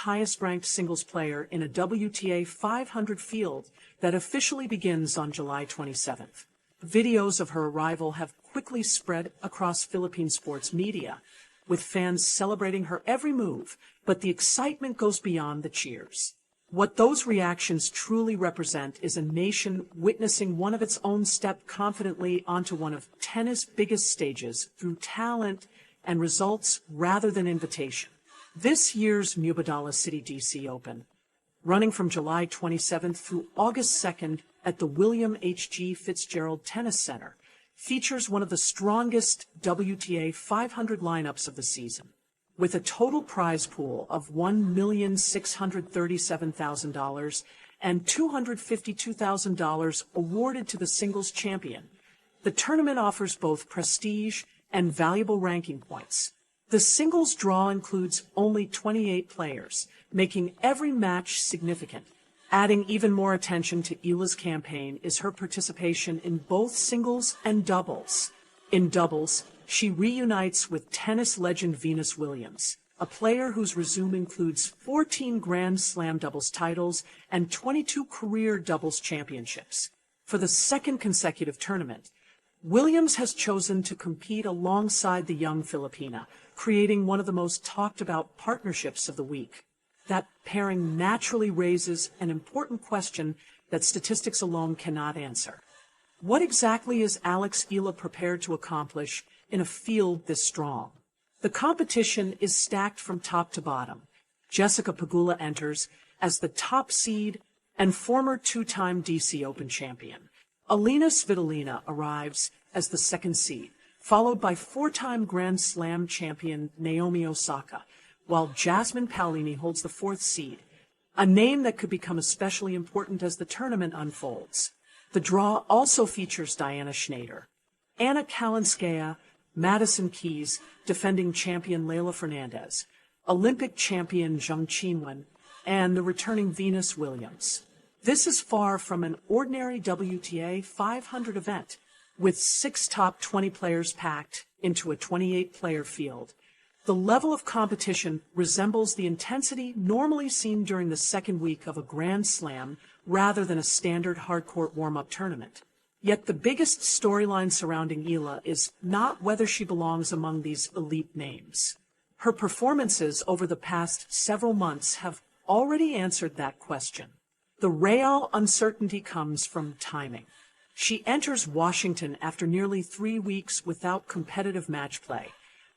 highest-ranked singles player in a WTA 500 field that officially begins on July 27th. Videos of her arrival have quickly spread across Philippine sports media, with fans celebrating her every move, but the excitement goes beyond the cheers. What those reactions truly represent is a nation witnessing one of its own step confidently onto one of tennis' biggest stages through talent and results rather than invitation. This year's Mubadala City DC Open, running from July 27th through August 2nd at the William H.G. Fitzgerald Tennis Center, features one of the strongest WTA 500 lineups of the season. With a total prize pool of $1,637,000 and $252,000 awarded to the singles champion, the tournament offers both prestige and valuable ranking points. The singles draw includes only 28 players, making every match significant. Adding even more attention to Eala's campaign is her participation in both singles and doubles. In doubles, she reunites with tennis legend Venus Williams, a player whose resume includes 14 Grand Slam doubles titles and 22 career doubles championships. For the second consecutive tournament, Williams has chosen to compete alongside the young Filipina, creating one of the most talked about partnerships of the week. That pairing naturally raises an important question that statistics alone cannot answer. What exactly is Alex Eala prepared to accomplish in a field this strong? The competition is stacked from top to bottom. Jessica Pegula enters as the top seed and former two-time DC Open champion. Alina Svitolina arrives as the second seed, followed by four-time Grand Slam champion Naomi Osaka, while Jasmine Paolini holds the fourth seed, a name that could become especially important as the tournament unfolds. The draw also features Diana Schneider, Anna Kalinskaya, Madison Keys, defending champion Leylah Fernandez, Olympic champion Zheng Qinwen, and the returning Venus Williams. This is far from an ordinary WTA 500 event, with 6 top 20 players packed into a 28-player field. The level of competition resembles the intensity normally seen during the second week of a Grand Slam rather than a standard hardcourt warm-up tournament. Yet the biggest storyline surrounding Eala is not whether she belongs among these elite names. Her performances over the past several months have already answered that question. The real uncertainty comes from timing. She enters Washington after nearly 3 weeks without competitive match play,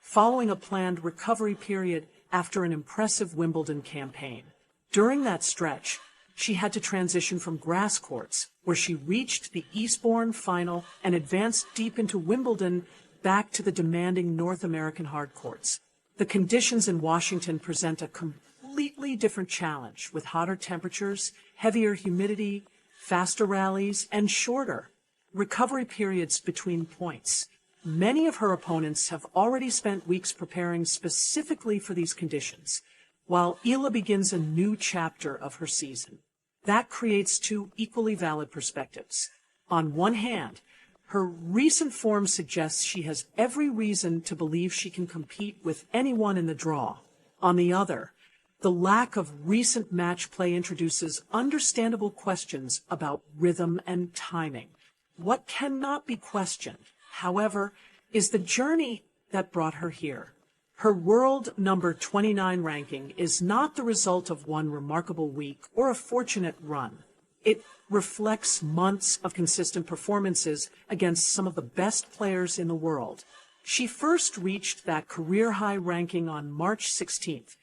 following a planned recovery period after an impressive Wimbledon campaign. During that stretch, she had to transition from grass courts, where she reached the Eastbourne final and advanced deep into Wimbledon, back to the demanding North American hard courts. The conditions in Washington present a completely different challenge, with hotter temperatures, heavier humidity, faster rallies, and shorter recovery periods between points. Many of her opponents have already spent weeks preparing specifically for these conditions, while Eala begins a new chapter of her season. That creates 2 equally valid perspectives. On one hand, her recent form suggests she has every reason to believe she can compete with anyone in the draw. On the other, the lack of recent match play introduces understandable questions about rhythm and timing. What cannot be questioned, however, is the journey that brought her here. Her world number 29 ranking is not the result of one remarkable week or a fortunate run. It reflects months of consistent performances against some of the best players in the world. She first reached that career-high ranking on March 16th,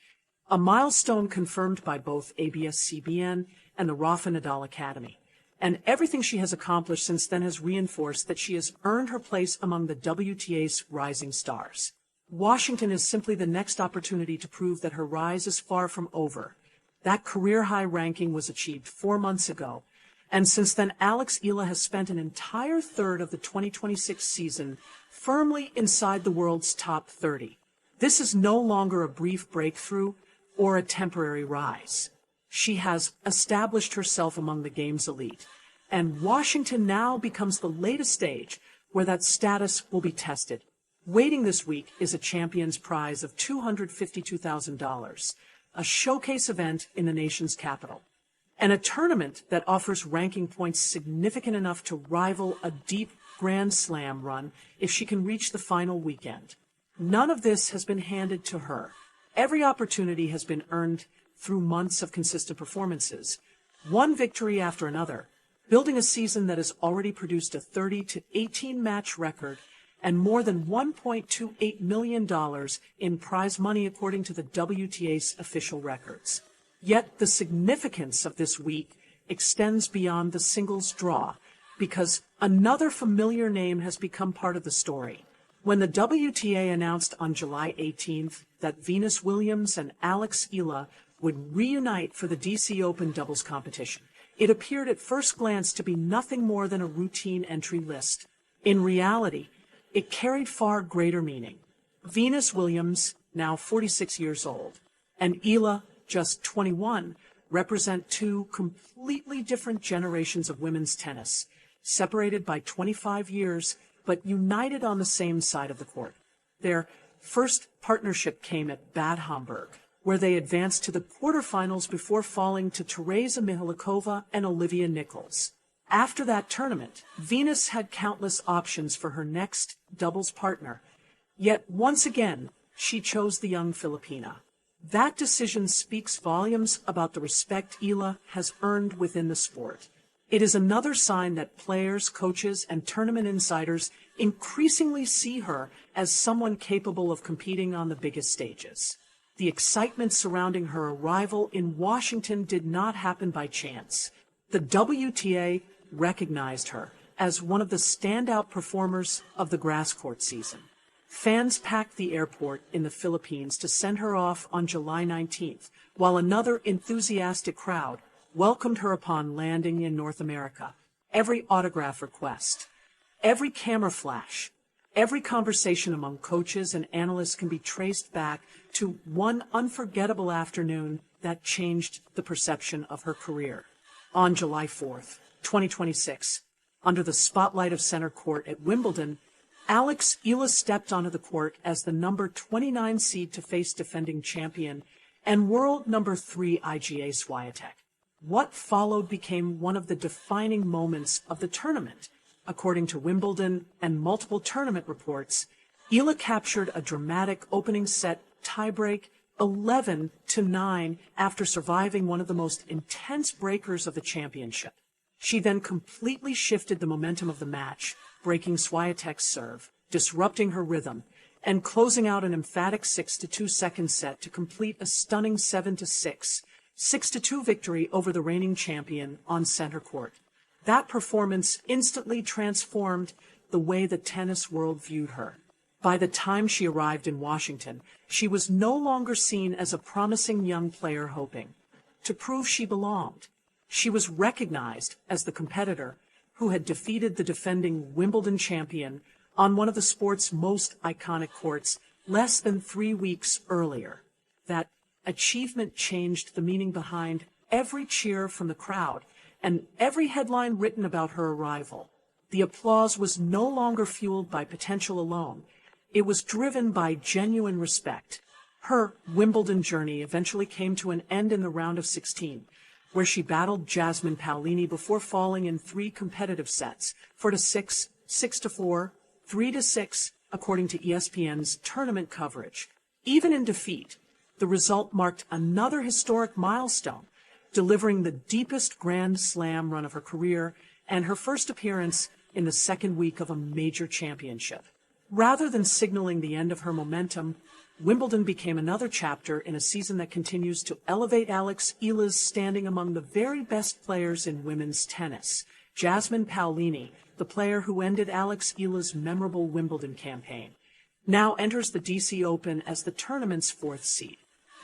a milestone confirmed by both ABS-CBN and the Rafa Nadal Academy. And everything she has accomplished since then has reinforced that she has earned her place among the WTA's rising stars. Washington is simply the next opportunity to prove that her rise is far from over. That career-high ranking was achieved 4 months ago, and since then Alex Eala has spent an entire third of the 2026 season firmly inside the world's top 30. This is no longer a brief breakthrough or a temporary rise. She has established herself among the game's elite, and Washington now becomes the latest stage where that status will be tested. Waiting this week is a champion's prize of $252,000, a showcase event in the nation's capital, and a tournament that offers ranking points significant enough to rival a deep Grand Slam run if she can reach the final weekend. None of this has been handed to her. Every opportunity has been earned through months of consistent performances, one victory after another, building a season that has already produced a 30 to 18 match record and more than $1.28 million in prize money according to the WTA's official records. Yet the significance of this week extends beyond the singles draw, because another familiar name has become part of the story. When the WTA announced on July 18th that Venus Williams and Alex Eala would reunite for the DC Open doubles competition, it appeared at first glance to be nothing more than a routine entry list. In reality, it carried far greater meaning. Venus Williams, now 46 years old, and Eala, just 21, represent two completely different generations of women's tennis, separated by 25 years, but united on the same side of the court. Their first partnership came at Bad Homburg, where they advanced to the quarterfinals before falling to Teresa Mihalikova and Olivia Nichols. After that tournament, Venus had countless options for her next doubles partner, yet once again, she chose the young Filipina. That decision speaks volumes about the respect Eala has earned within the sport. It is another sign that players, coaches, and tournament insiders increasingly see her as someone capable of competing on the biggest stages. The excitement surrounding her arrival in Washington did not happen by chance. The WTA recognized her as one of the standout performers of the grass court season. Fans packed the airport in the Philippines to send her off on July 19th, while another enthusiastic crowd welcomed her upon landing in North America. Every autograph request, every camera flash, every conversation among coaches and analysts can be traced back to one unforgettable afternoon that changed the perception of her career. On July 4th, 2026, under the spotlight of center court at Wimbledon, Alex Eala stepped onto the court as the number 29 seed to face defending champion and world number 3 IGA Swiatek. What followed became one of the defining moments of the tournament. According to Wimbledon and multiple tournament reports, Eala captured a dramatic opening set tiebreak 11-9 after surviving one of the most intense breakers of the championship. She then completely shifted the momentum of the match, breaking Swiatek's serve, disrupting her rhythm, and closing out an emphatic 6-2 second set to complete a stunning 7-6, 6-2 victory over the reigning champion on center court. That performance instantly transformed the way the tennis world viewed her. By the time she arrived in Washington, she was no longer seen as a promising young player hoping to prove she belonged. She was recognized as the competitor who had defeated the defending Wimbledon champion on one of the sport's most iconic courts less than 3 weeks earlier. That achievement changed the meaning behind every cheer from the crowd and every headline written about her arrival. The applause was no longer fueled by potential alone. It was driven by genuine respect. Her Wimbledon journey eventually came to an end in the round of 16, where she battled Jasmine Paolini before falling in 3 competitive sets, 4-6, 6-4, 3-6, according to ESPN's tournament coverage. Even in defeat, the result marked another historic milestone, delivering the deepest Grand Slam run of her career and her first appearance in the second week of a major championship. Rather than signaling the end of her momentum, Wimbledon became another chapter in a season that continues to elevate Alex Eala's standing among the very best players in women's tennis. Jasmine Paolini, the player who ended Alex Eala's memorable Wimbledon campaign, now enters the DC Open as the tournament's 4th seed.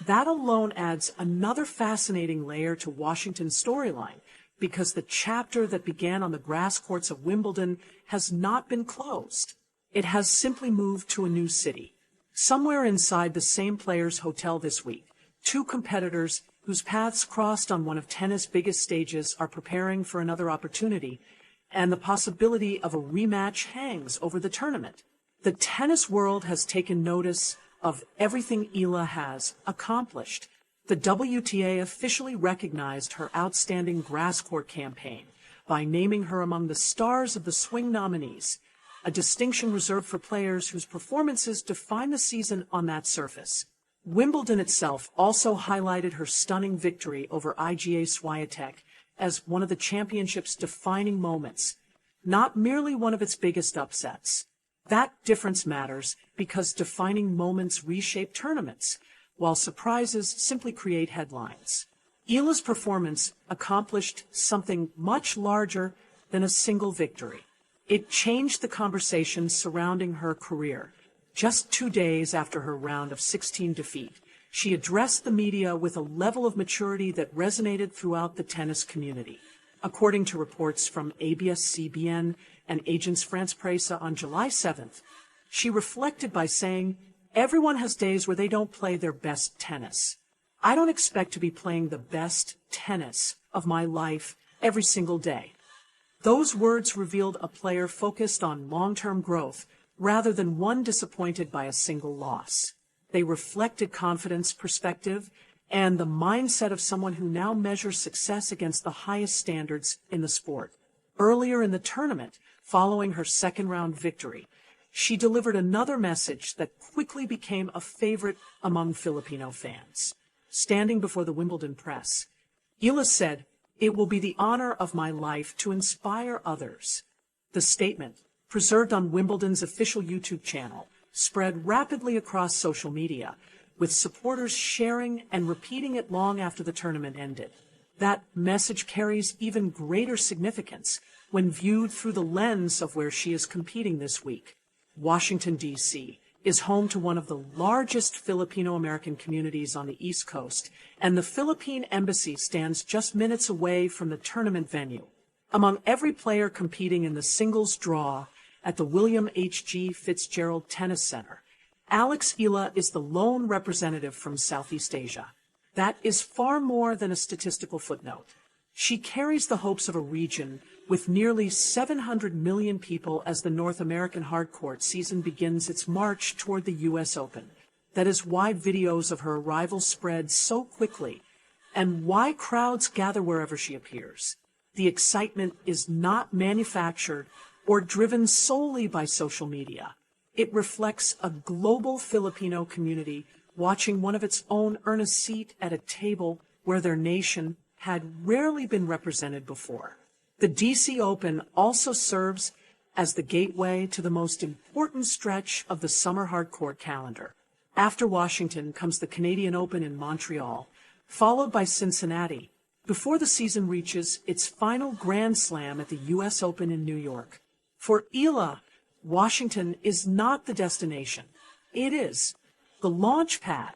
That alone adds another fascinating layer to Washington's storyline, because the chapter that began on the grass courts of Wimbledon has not been closed. It has simply moved to a new city. Somewhere inside the same player's hotel this week, 2 competitors whose paths crossed on one of tennis' biggest stages are preparing for another opportunity, and the possibility of a rematch hangs over the tournament. The tennis world has taken notice of everything Eala has accomplished, The WTA officially recognized her outstanding grass court campaign by naming her among the stars of the swing nominees, a distinction reserved for players whose performances define the season on that surface. Wimbledon itself also highlighted her stunning victory over Iga Swiatek as one of the championship's defining moments, not merely one of its biggest upsets. That difference matters because defining moments reshape tournaments, while surprises simply create headlines. Eala's performance accomplished something much larger than a single victory. It changed the conversation surrounding her career. Just 2 days after her round of 16 defeat, she addressed the media with a level of maturity that resonated throughout the tennis community. According to reports from ABS-CBN and Agence France-Presse on July 7th, she reflected by saying, "Everyone has days where they don't play their best tennis. I don't expect to be playing the best tennis of my life every single day." Those words revealed a player focused on long-term growth rather than one disappointed by a single loss. They reflected confidence, perspective, and the mindset of someone who now measures success against the highest standards in the sport. Earlier in the tournament, following her second-round victory, she delivered another message that quickly became a favorite among Filipino fans. Standing before the Wimbledon press, Eala said, "It will be the honor of my life to inspire others." The statement, preserved on Wimbledon's official YouTube channel, spread rapidly across social media, with supporters sharing and repeating it long after the tournament ended. That message carries even greater significance when viewed through the lens of where she is competing this week. Washington, D.C., is home to one of the largest Filipino-American communities on the East Coast, and the Philippine Embassy stands just minutes away from the tournament venue. Among every player competing in the singles draw at the William H.G. Fitzgerald Tennis Center, Alex Eala is the lone representative from Southeast Asia. That is far more than a statistical footnote. She carries the hopes of a region with nearly 700 million people as the North American hardcourt season begins its march toward the U.S. Open. That is why videos of her arrival spread so quickly, and why crowds gather wherever she appears. The excitement is not manufactured or driven solely by social media. It reflects a global Filipino community watching one of its own earn a seat at a table where their nation had rarely been represented before. The DC Open also serves as the gateway to the most important stretch of the summer hardcourt calendar. After Washington comes the Canadian Open in Montreal, followed by Cincinnati, before the season reaches its final Grand Slam at the U.S. Open in New York. For Eala, Washington is not the destination. It is the launch pad.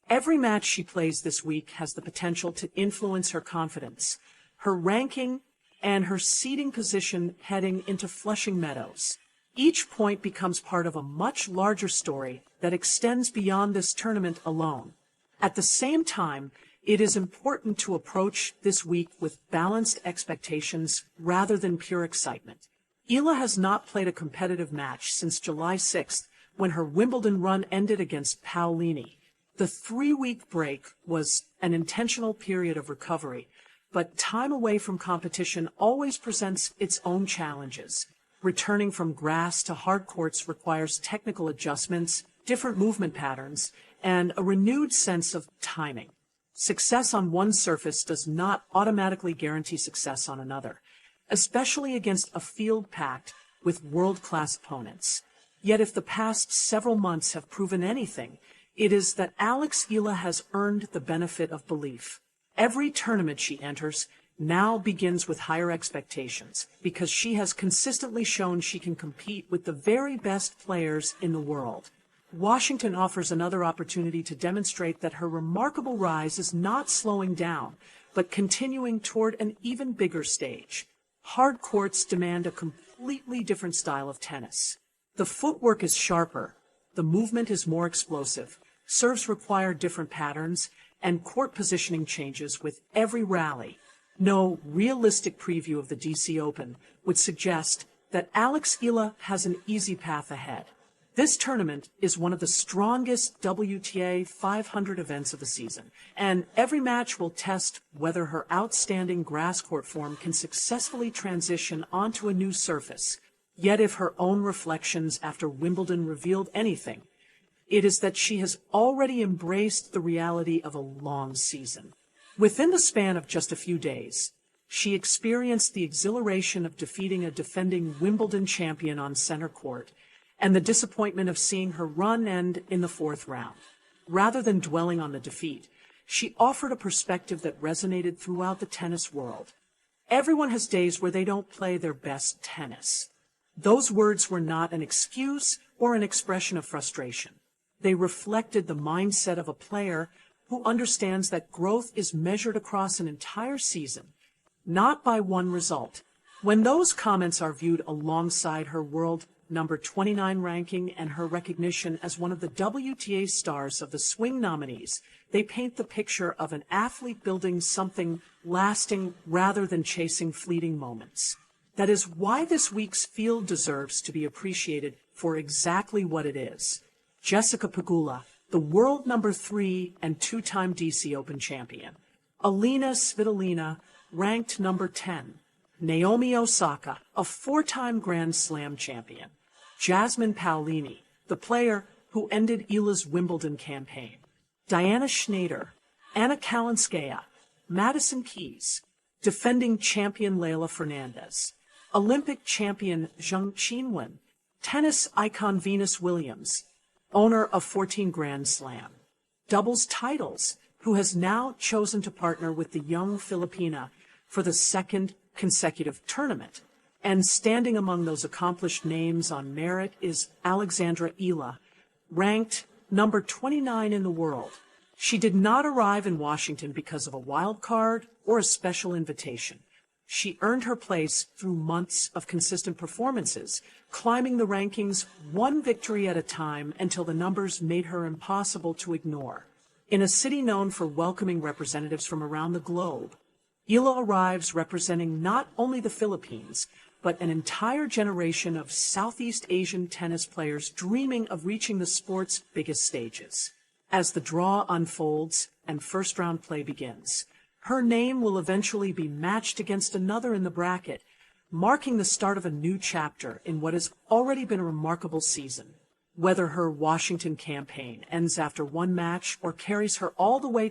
Every match she plays this week has the potential to influence her confidence, her ranking, and her seeding position heading into Flushing Meadows. Each point becomes part of a much larger story that extends beyond this tournament alone. At the same time, it is important to approach this week with balanced expectations rather than pure excitement. Eala has not played a competitive match since July 6th, when her Wimbledon run ended against Paolini. The 3-week break was an intentional period of recovery, but time away from competition always presents its own challenges. Returning from grass to hard courts requires technical adjustments, different movement patterns, and a renewed sense of timing. Success on one surface does not automatically guarantee success on another, especially against a field packed with world-class opponents. Yet if the past several months have proven anything, it is that Alex Eala has earned the benefit of belief. Every tournament she enters now begins with higher expectations because she has consistently shown she can compete with the very best players in the world. Washington offers another opportunity to demonstrate that her remarkable rise is not slowing down, but continuing toward an even bigger stage. Hard courts demand a completely different style of tennis. The footwork is sharper, the movement is more explosive, serves require different patterns, and court positioning changes with every rally. No realistic preview of the DC Open would suggest that Alex Eala has an easy path ahead. This tournament is one of the strongest WTA 500 events of the season, and every match will test whether her outstanding grass court form can successfully transition onto a new surface. Yet if her own reflections after Wimbledon revealed anything, it is that she has already embraced the reality of a long season. Within the span of just a few days, she experienced the exhilaration of defeating a defending Wimbledon champion on center court, and the disappointment of seeing her run end in the fourth round. Rather than dwelling on the defeat, she offered a perspective that resonated throughout the tennis world. Everyone has days where they don't play their best tennis. Those words were not an excuse or an expression of frustration. They reflected the mindset of a player who understands that growth is measured across an entire season, not by one result. When those comments are viewed alongside her world number 29 ranking and her recognition as one of the WTA stars of the swing nominees, they paint the picture of an athlete building something lasting rather than chasing fleeting moments. That is why this week's field deserves to be appreciated for exactly what it is. Jessica Pegula, the world number 3 and 2-time DC Open champion. Alina Svitolina, ranked number 10. Naomi Osaka, a 4-time Grand Slam champion. Jasmine Paolini, the player who ended Eala's Wimbledon campaign. Diana Schneider, Anna Kalinskaya, Madison Keys, defending champion Leylah Fernandez, Olympic champion Zheng Qinwen, tennis icon Venus Williams, owner of 14 Grand Slam, doubles titles, who has now chosen to partner with the young Filipina for the second consecutive tournament. And standing among those accomplished names on merit is Alex Eala, ranked number 29 in the world. She did not arrive in Washington because of a wild card or a special invitation. She earned her place through months of consistent performances, climbing the rankings one victory at a time until the numbers made her impossible to ignore. In a city known for welcoming representatives from around the globe, Eala arrives representing not only the Philippines, but an entire generation of Southeast Asian tennis players dreaming of reaching the sport's biggest stages. As the draw unfolds and first-round play begins, her name will eventually be matched against another in the bracket, marking the start of a new chapter in what has already been a remarkable season. Whether her Washington campaign ends after one match or carries her all the way